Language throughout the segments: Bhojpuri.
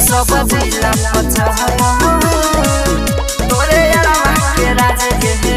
सब जिला पचहला तोरे यारवा के राज के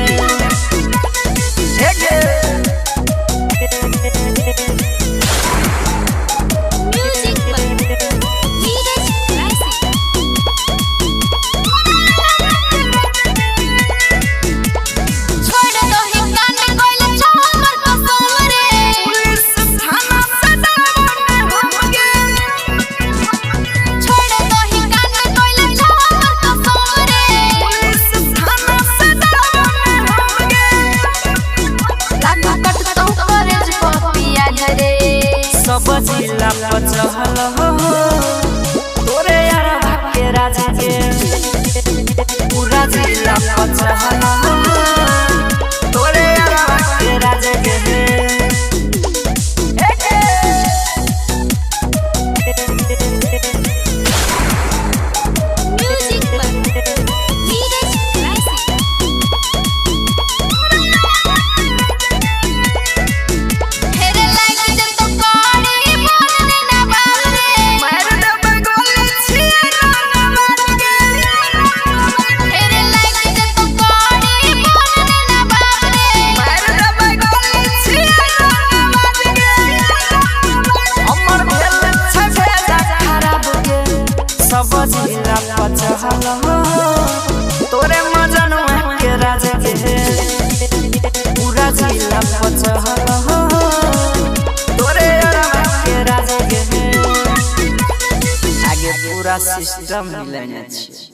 सब जिला पचहला तोरे यारवा के राज के पूरा जिला पचहला तोरे यारवा के राज के सब जिला पचहला तोरे मजनुआ के राज के पूरा जिला पचहला तोरे यारवा के राज के आगे पूरा सिस्टम मिलने छै।